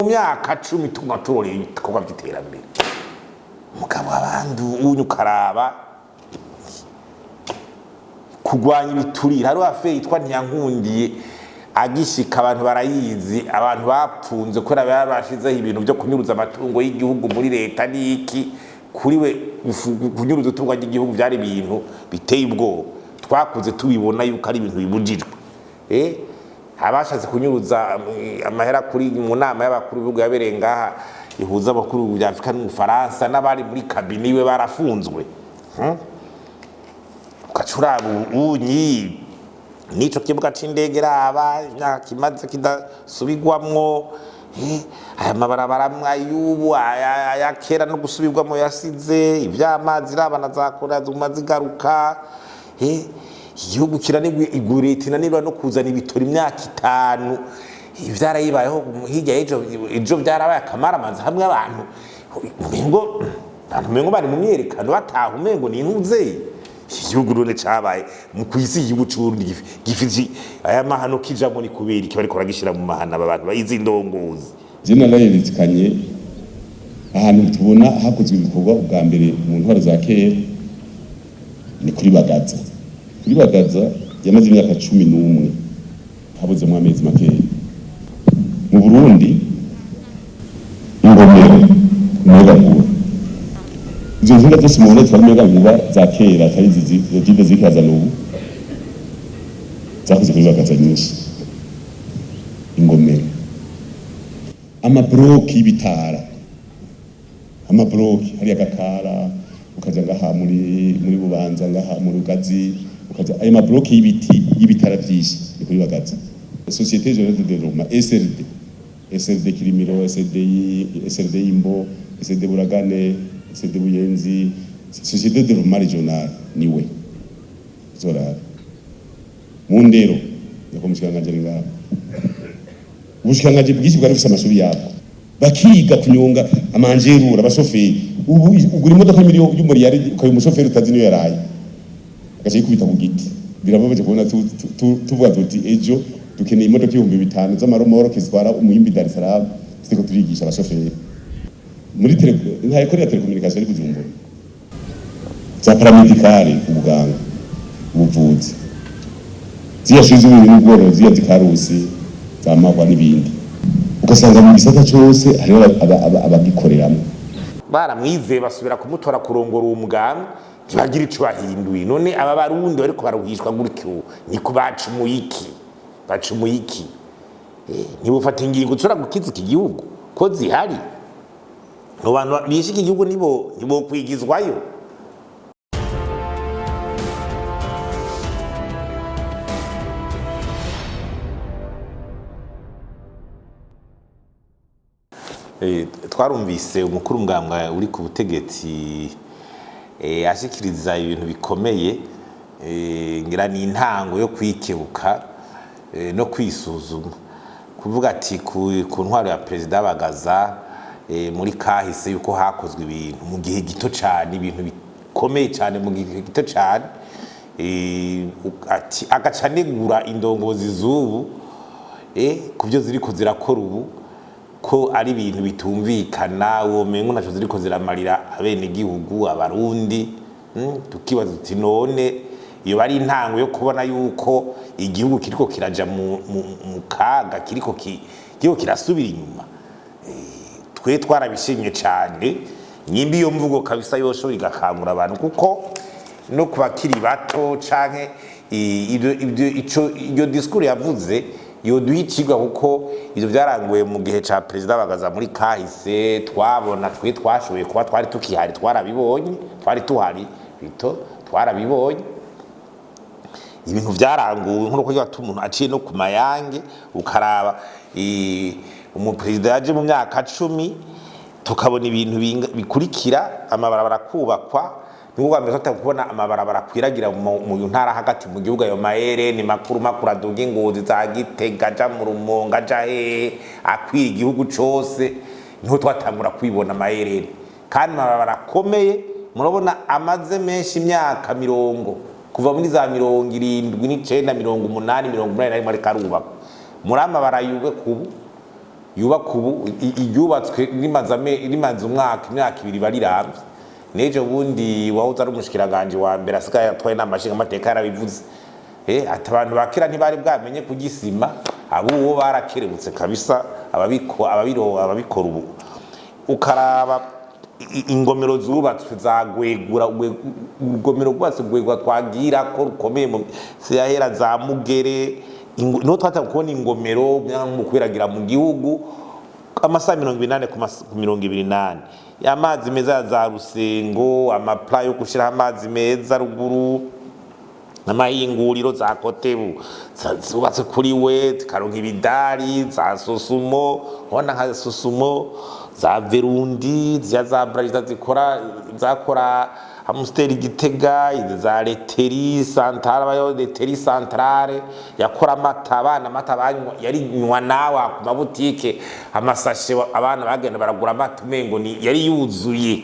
mu myaka 10 tumatoreye ibikorwa by'iterambere mugabo abandi unyukaraba kugwanya ibiturire hari afe yitwa ntiyankundiye agishika abantu barayizi abantu bapfunze ko barashizeho ibintu byo kunyuruza amatungo y'igihugu muri leta niki kuri we kunyuruza utungo ry'igihugu byari ibintu biteye ubwoba twakuze tubibona yuko ari ibintu bibujijwe abashatse kunyuruza amahera kuri mu nama y'abakuru b'ibihugu yaberenga ihuza abakuru bya Afrika n'Ufaransa n'abari muri kabine we barafunzwe ukacuraba unyi nico kibuga c'indege raba imyaka kimaze kidasubirwamwo aya mabarabara mwayubu aya kera no gusubirwamo yasize ivy'amazi rabana zakora zigaruka igihugu kiranigwe igureti nanirwa no kuzana ibitora imyaka 5 ivyarayibayeho hirya ejo byarabaye akamaramanza hamwe abantu mengo bari mu myerekano bataha umengo ni intuze igihugu rone cabaye mu kwisi igihugu c'Uburundi gifiti aya mahano kijamo ni kubera iki bariko ragishira mu mahana abantu bayizi indongozi zina nayerekanye ahantu tubona hakozwe ibikorwa bwa mbere mu ntwaro za kera ni kuri Bagaza yamaze imyaka 11 habuze mu amezi make mu Burundi ingomero n'abagura izo nzinga zose mu Burundi twamenya guba za kera atari zizive zikaza n'ubu zakoze kuri Bagaza nyinshi ingomero amabloki y'ibitara amabloki hari agakara ukaja ngaha muri Bubanza ngaha mu Rugazi ukaja ayo mabloki y'ibiti y'ibitara byinshi ni kuri Bagaza Société Générale de Développement SRD Kirimiro SRD Imbo SRD Buragane SRD Buyenzi Société de Développement Régional niwe zora mu ndero yako mushikanganje ngaha ubushikanganje bw'iki bwari bufite amashuri yabo bakiga kunyonga amanjerura abashoferi ubu ugura imodoka y'umuri yari ukaye umushoferi utazi niyo yaraye agace kubita ku giti birababaje kubona tuvuga tuti ejo dukeneye imodoka 5,000 z'amaromoro kizwara umuyimbi Dar es Salaam siko turigisha abashoferi muri nta ekore ya telecommunication ari kujumbura za paramedicale ubuganga ubuvuzi ziyashize ibintu bworozi ya zikarusi zamagwa n'ibindi ugasanga mu gisata cyose hari abagikoreramo baramwize basubira kumutora kurongora umuganga bagira ico bahinduye none aba barundi bariko baruhishwa gutyo niko bacumuye iki ntibufata ingingo cura gukiza iki gihugu ko zihari no bantu bishika igihugu nibo kwigizwayo twarumvise umukuru mugambwa uri ku butegetsi ashikiriza ibintu bikomeye ngira ni intango yo kwikebuka no kwisuzuma kuvuga ati ku ntwaro ya president Bagaza muri kahise yuko hakozwe ibintu mu gihe gito cyane ibintu bikomeye cyane mu gihe gito cyane ati agacanegura indongozi z'ubu kubyo ziriko zirakora ubu ko ari ibintu bitumvikana uwo mengo naco ziriko ziramarira abene gihugu abarundi tukibaza uti none iyo bari intango yo kubona yuko igihugu kiriko kiraja mu kaga kiriko kirasubira inyuma twe twarabishimye cyane nyimbi iyo mvugo kabisa yosho igakangura abantu kuko no kubakiri bato canke iyo discours yavuze yo duhicirwa kuko ivyo byaranguye mu gihe ca president Bagaza muri kahise twabona twe twashoboye kuba twari tukihari twarabibonye twari tuhari bito twarabibonye ibintu byaranguwe nko kugira umuntu aciye no ku mayange ukaraba umupresident yaje mu myaka 10 tukabona ibintu bikurikira amabarabara kubakwa n'ubwo mbere kubona amabarabara kwiragira mu ntara hagati mu gihugu ayo maere ni makuru aduga ingozi za Gitega ja mu Rumonga ja akwira igihugu cose niho twatangura kwibona maere kandi amabarabara akomeye murabona amaze menshi imyaka 70 kuva muri za 79 80 80 ari karubaka murama barayuwe kubu yubaka ubu yubatswe rimaze imyaka ibiri barirambye nejo bundi wahoze ari umushikiranganje wa mbere asigaye atwaye n'amashinga amateka yarabivuze ati abantu bakira ntibari bwamenye kugisima abo uwo barakerebutse kabisa ababikora ubu ukaraba ingomero zubatswe zagwegura urugomero rwose rwegwa twagira ko rukomeye mu yahera za Mugere no twata kubona ingomero mu kwiragira mu gihugu amasaha 28 ku 28 y'amazi meza za Rusengo amapla yo gushira amazi meza ruguru n'amahinguriro za Kotebu zubatse kuri we karonka ibidari za Sosumo ubona nka Sosumo za Verundi za Barabuze zakora Amsteri Gitega za Leteri Centrale bayo Leteri Centrale yakora amata banywa yari nywa nawa ku mabutike amasashe abana bagenda baragura amata umengo ni yari yuzuye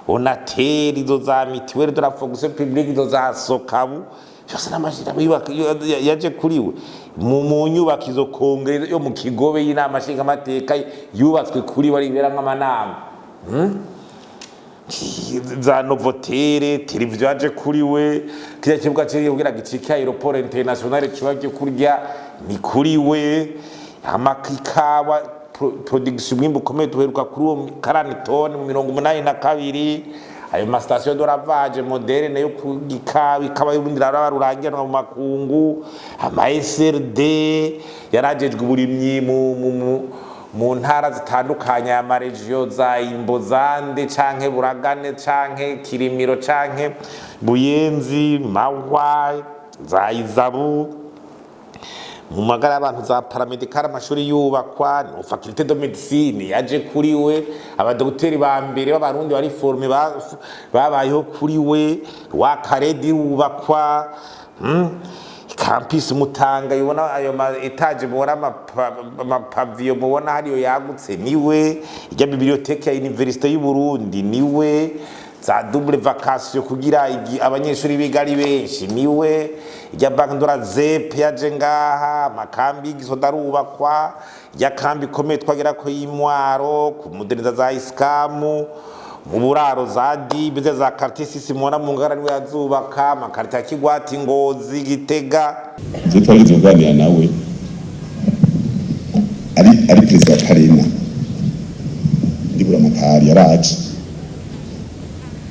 onateri zo za mitiwere de la fonction publique zo za Sokabu cyose n'amashira yaje kuriwe mu nyubako izo kongere yo mu Kigobe y'inama nshinga amateka yubatswe kuri bari bera nk'amanama za Novotere televiziyo yaje kuriwe kiriya kibuga kiri kugira gicike aeroport international cyo kurya ni kuriwe amakikawa production mwimbo komeye tuheruka kuri uwo 40 toni mu 82 ayo ma station de lavage moderne yo kugikabi kaba y'ubundi rarurangiranwa mu makungu ama SRD yarajejwe uburimyi mu ntara zitandukanye ya maregio za Imbozande canke Buragane canke Kirimiro canke Buyenzi Mahwa za Izabu mu magara y'abantu za paramedical amashuri yubakwa no faculté de médecine yaje kuriwe abadokiteri ba mbere b'abarundi bari forme babayeho kuriwe wa Karedi ubakwa campus Mutanga yibona ayo ma etage mubona ama pavio mubona hariyo yagutse niwe ijya bibliothèque ya Université y'u Burundi niwe za double vacation kugira abanyeshuri biga ari benshi niwe ijya bandora ZEP yaje ngaha makambi gisodarubakwa ya kambi komeye twagira ko y'Imwaro ku mudereza za Iskamu mu buraro za Dibe za quartier Sisimona mu ngara niwe yazubaka amakarita Kigwati Ngozi Gitega je twari tuganira nawe ari president Karina ndibura makari yaraje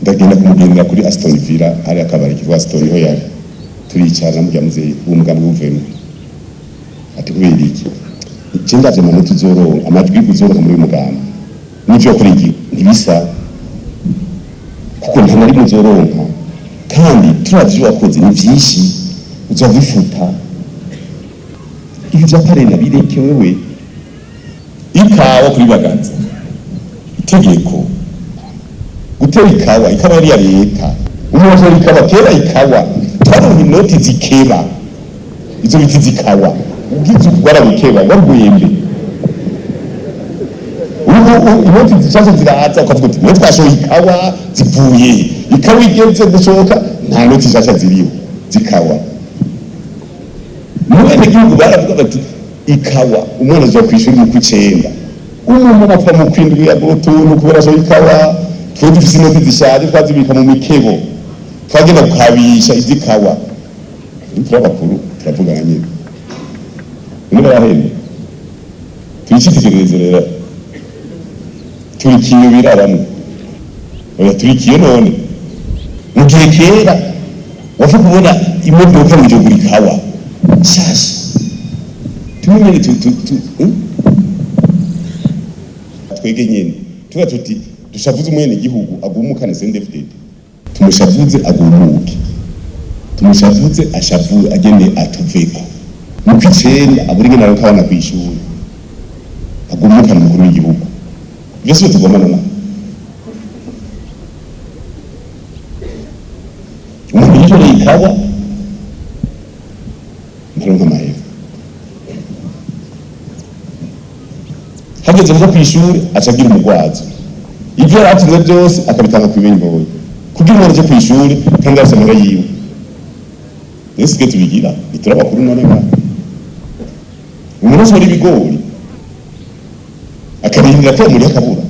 ndagenda kumugendera kuri Aston Villa hari akabari kitwa Aston ho yari turicara mu byamuze umugambi w'uvemo ati kubera iki cyendavye mu tuzoronka amajwi kuzoronka muri umugambi n'ivyo kuri iki ntibisa kuko nta nari muzoronka kandi turavyo wakoze ni vyinshi uzabifuta ibi byaparena bireke wewe ikawa kuri Bagaza itegeko gutera ikawa yari ya leta umuntu ikawa tera ikawa twaronka inoti zikeba izo biti zikawa ugize ukugwara bukeba waruguyembe inoti zishaje ziraza ukavuga uti mwe twashoye ikawa zivuye ikawa igenze gushoka nta noti zishaje ziriyo zikawa mwene gihugu baravuga bati ikawa umwana aje kwishura mu kwicenda umuntu apfa mu kwindwi ya utuntu kubera so ikawa twe dufise inoti zishaje twazibika mu mikebo twagenda kukabisha izikawa turabakuru turavugana nyine niba yarahende tuyicitegereze rero turikiyo biraramo oya turikiyo none mu gihe kera wafa kubona imodoka mu gihugu ikawa shasha tumenye twege nyene tuba tuti dushavuze umwene gihugu agumukane sendefdede tumushavuze agumuke tumushavuze ashavu agende atuveko mu kwicenda aburige nawe kabana kwishura agumukane mukuru w'igihugu byose tugomana na umuntu yishore ikawa ntaronka mahera hageze nko kwishura acagira umugwazo ivyo yaratunze byose akabitanga ku ibingoyi kugira umuntu aje kwishura kandi afite amahera yiwe nese tubigira iturabakuru none ba umuntu ashora ibigori akarindira ko muri akabura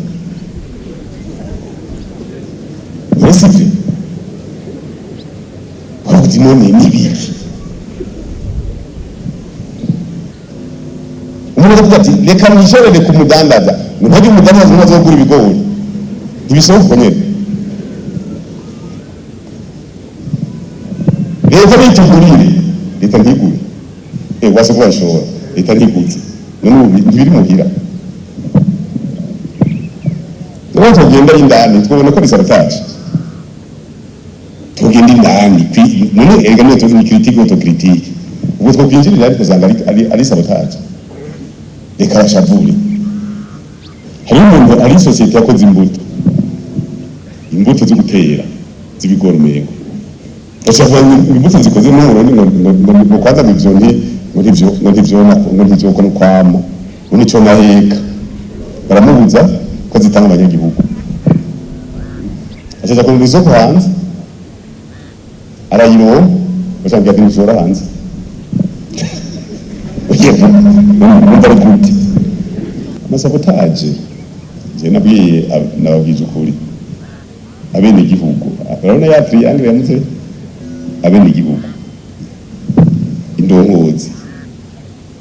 urasivye wavuze none nibiki umuntu avuga ati reka mwishorere ku mudandaza ngo ntajye umudandaza ngo azogura ibigori ntibisohoka nyene leta nitugurire leta ntigure wase ko bashobora leta ntigutse none ubu ntibiri muhira ubu tugenda indani twabona ko bisarataje tugenda indani none erega niyo tuzi ni critique autocritique ubwo twokwinjirira ariko zanga ari sabotage reka bashavure hari umuntu ari societe yakoze imbuto zo gutera z'ibigori umengo bashavura imbuto zikoze n'umurundi ngo kwanza ngo ntivyo ko kwamo ngo nico naheka baramubuza ko zitanga abanyagihugu achaza ku isoko hanze arayironka bashaka ati nishora hanze numva ari gute amasabotaje je nababwije ukuri abene igihugu urabona ya triangle yamuze abene igihugu indongozi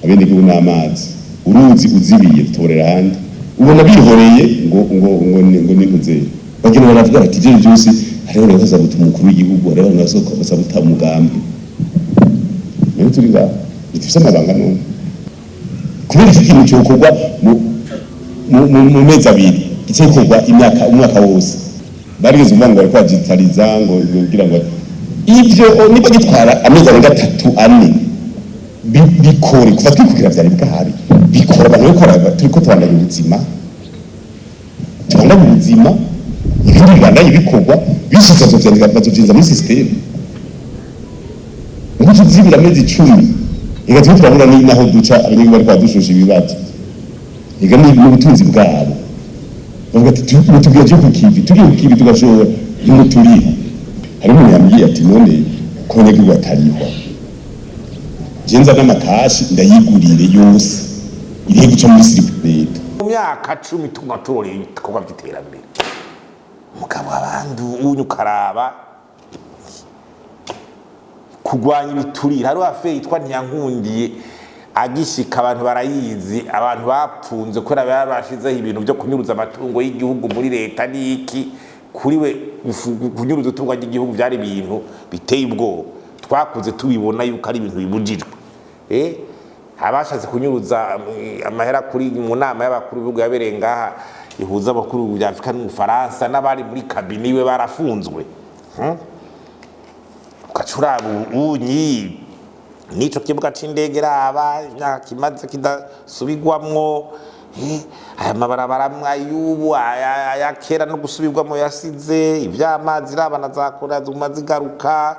abene igihugu n'amazi uruzi uzibiye torera handi ubona bihoreye ngo nintuze bagenda baravuga ati je byose hariho n'abaza gutuma umukuru w'igihugu hariho n'abaza gutuma umugambi rero turi ngaho bifise amabanga none kubera iki kintu cyokorwa mu mezi abiri icyokorwa umwaka wose barigeze uvuga ngo bariko bagitariza ngo kugira ngo ivyo niba gitwara amezi arenga 3-4 bikore kuva twikugira vyari bwahari bikora abantu bikora turiko tubandanya ubuzima ibindi bibandanye bikorwa bishize bazovyinza muri system ubu tuzibira amezi 10 igatuma turabona naho duca abanyagihugu bariko badushusha ibibazo ega n'ubutunzi bwabo bavuga ati tugiye kukivi tugashobora ngo turiho hari umuntu yambwiye ati none ko abanyagihugu batarihwa je nza n'amakashi ndayigurire yose irihe guca muri leta mu myaka 10 tuma turoreye ibikorwa by'iterambere mugabo abantu unyukaraba kugwanya ibiturire hari wafe yitwa Nyankundiye agishika abantu barayizi abantu bapfunze ko bashizeho ibintu byo kunyuruza amatungo y'igihugu muri leta niki kuri we kunyuruza utungo ry'igihugu byari ibintu biteye ubwoba twakuze tubibona yuko ari ibintu bibujijwe abashatse kunyuruza amahera kuri mu nama y'abakuru b'ibihugu yabereye ngaha ihuza abakuru bya Afrika n'Ufaransa n'abari muri kabine iwe barafunzwe ukacuraba unyi nico kibuga c'indege raba imyaka kimaze kidasubirwamwo aya mabarabara mwayubu aya kera no gusubirwamo yasize ivy'amazi rabana zakora zigaruka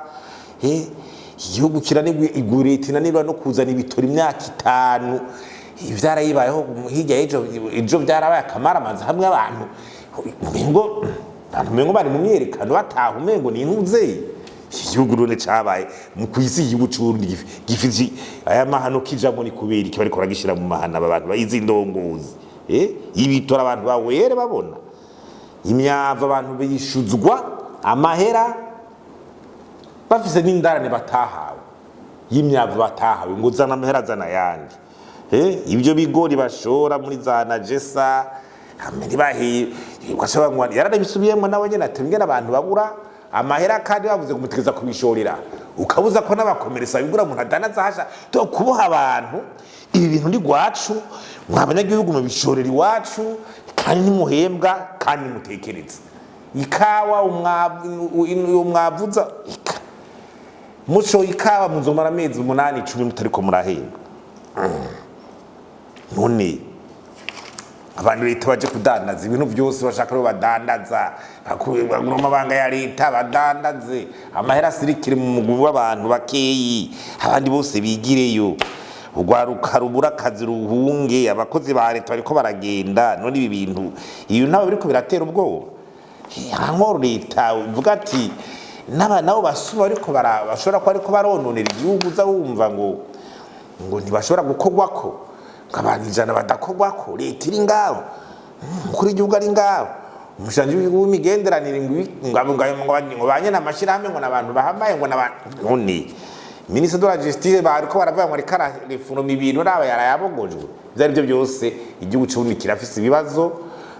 igihugu kiranigwa igurete nanirwa no kuzana ibitori imyaka 5 ivyarayibayeho hirya ejo byarabaye akamaramazi hamwe abantu mengo bari mu myerekano bataha umengo ni intuze igihugu rone cabaye mu kwisi igihugu c'Uburundi gifite aya mahano kijamo ni kubera iki bariko baragishira mu mahana abantu bayizi ndongozi ibitora abantu bawere babona imyava abantu bishuzwa amahera bafise n'indarane batahawe y'imyava batahawe ngo zana amahera zana yandi ibyo bigori bashora muri za najesa ameni bahi kwashaba yaranabisubiyemo nawe nyene atembwe n'abantu babura amahera kandi bavuze kumutegeza kubishorera ukabuza ko n'abakomeresa bigura mu ntadana zahasha to kuboha abantu ibi bintu ndi gwacu mwabanyagihugu mu bishorera iwacu kandi nimuhembwa kandi mutekereza ikawa umwavuza muco ikawa muzomara amezi 8-10 mutariko murahembwa none abantu leta baje kudandaza ibintu byose bashaka ro badandaza bakubirwa amabanga ya leta badandaze amahera sirikire mu mugubu w'abantu bakeyi abandi bose bigireyo ugwaruka rubura kazi ruhunge abakozi ba leta bariko baragenda none ibi bintu iyo nabo biriko biratera ubwoba ankoro leta uvuga ati nabo basuma ariko bashobora ko ariko barononera igihugu za wumva ngo ntibashobora gukogwako abantu ijana badakogwako leta iri ngaho mukuru w'igihugu ari ngaho umushanje w'imigenderanire ngo banye n'amashirahamwe ngo n'abantu bahambaye ngo n'abantu none ministre de la justice bariko baravuga ngo rikara reforma ibintu naba yarayabogojwe byari byo byose igihugu cy'uburundi kirafise ibibazo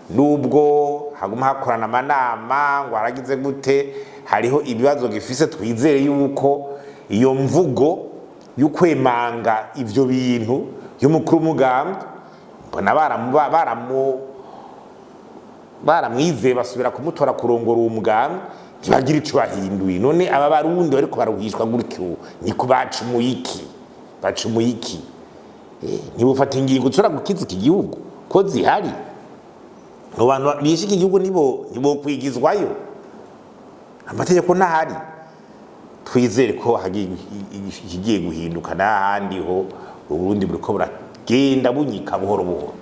nubwo haguma hakorana amanama ngo haragize gute hariho ibibazo gifise twizere yuko iyo mvugo y'ukwemanga ivyo bintu y'umukuru w'umugambwe mbona baramwizeye basubira kumutora kurongora uwo mugambwe ntibagira ico bahinduye none aba barundi bariko baruhishwa gutyo niko bacumuye iki ntibufata ingingo zishobora gukiza iki gihugu ko zihari abo bantu bishe iki gihugu nibo kwigizwayo amategeko ntahari twizere ko ikigiye guhinduka n'ahandi ho uburundi buriko buragenda bunyika buhoro buhoro